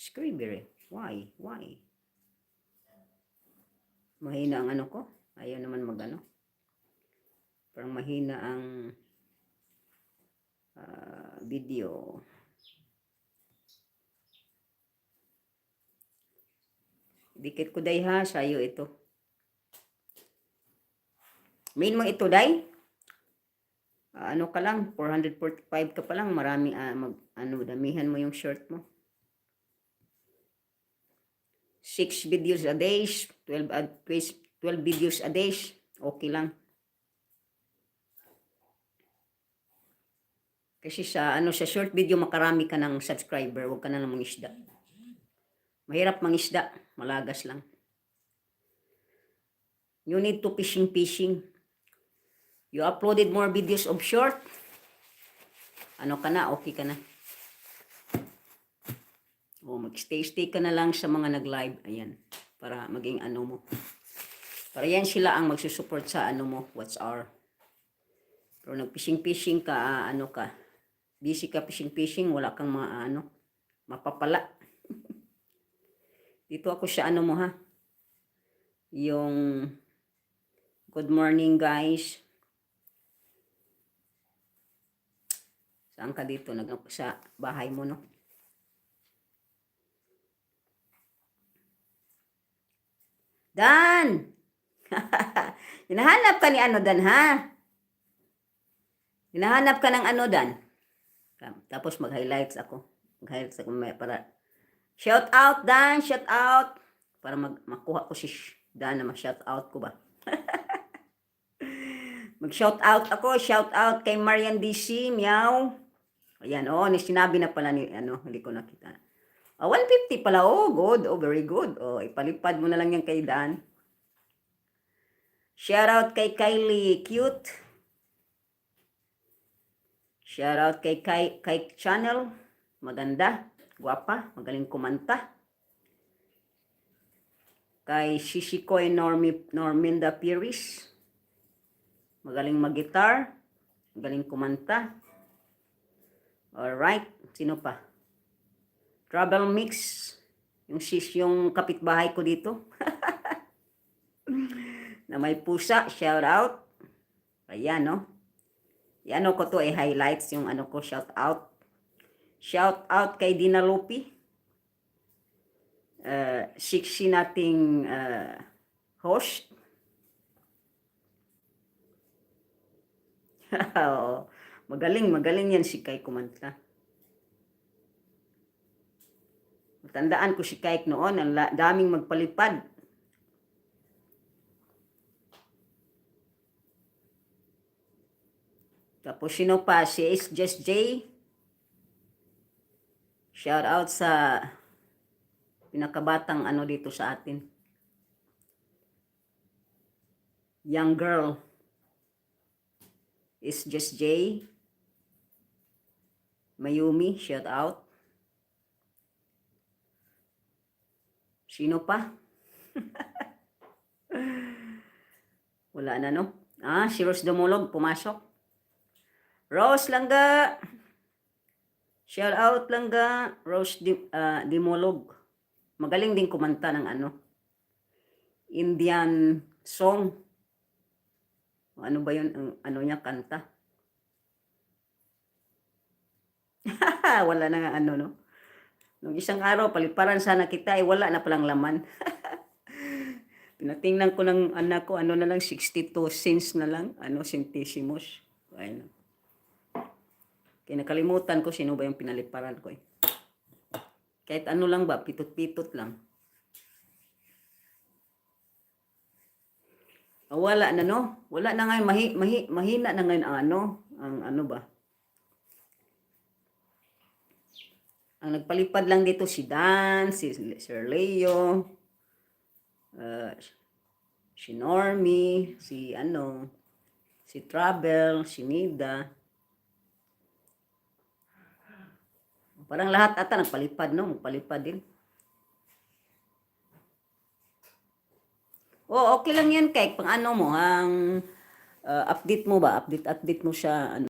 Scribble. Why? Why? Mahina ang ano ko. Ayaw naman magano. Parang mahina ang video. Dikit ko day ha. Sayo ito. Main mo ito day. Ano ka lang. 445 ka pa lang. Marami damihan mo yung shirt mo. 6 videos a day. 12 videos a day. Okay lang. Kasi sa short video makarami ka ng subscriber, wag ka na lang mangisda. Mahirap mangisda, malagas lang. You need to fishing. You uploaded more videos of short. Ano ka na, okay ka na. O magstay ka na lang sa mga nag-live, ayan, para maging ano mo. Para yan sila ang magsusupport sa ano mo, what's our. Pero nag-fishing ka, ano ka. Busy ka fishing, wala kang mapapala. Dito ako sa ano mo ha. Yung good morning guys. Saan ka dito? Sa bahay mo no? Dan! Hinahanap ka ni ano Dan ha? Hinahanap ka ng ano Dan? Tapos mag-highlights ako. Mag-highlights ako para shout out Dan, shout out. Para makuha ko si Dan na ma-shout out ko ba. Mag-shout out ako, shout out kay Marian DC, meow. Ayan, sinabi na pala ni hindi ko nakita. 150 pala, good, very good. Ipalipad mo na lang yan kay Dan. Shout out kay Kylie, cute. Shout out kay Channel, maganda, guwapa, magaling kumanta. Kay Shishikoy Norminda Piris, magaling mag-guitar, magaling kumanta. Alright, sino pa? Travel Mix, yung kapitbahay ko dito. Na may pusa, shout out. Ayan, no? Yan ko to highlights yung ko, shout out. Shout out kay Dina Lupi. Sexy nating host. Magaling yan si Kai kumanta. Tandaan ko si Kai noon, ang daming magpalipad. Tapos sino pa? Si Ace Just J. Shout out sa pinakabatang dito sa atin. Young girl. Is Just J. Mayumi, shout out. Sino pa? Wala na no? Si Rose Dumulog, pumasok. Rose Langga. Shout out Langga. Rose Dimulog. Magaling din kumanta ng Indian song. Ano ba yun? Niya kanta? Wala na nga no? Nung isang araw, paliparan sana kita, wala na palang laman. Pinatingnan ko ng anak ko, na lang, 62 cents na lang, centésimos. Ayun. Kaya nakalimutan ko sino ba yung pinaliparan ko eh. Kahit lang ba, pitot-pitot lang. Wala na no? Wala na ngayon, mahina na ngayon ang ba? Ang nagpalipad lang dito si Dan, si Sir Leo, si Normie, si Travel, si Nida. Parang lahat ata nagpalipad no, magpalipad din. Okay lang yan kay pang mo, ang update mo ba? Update mo siya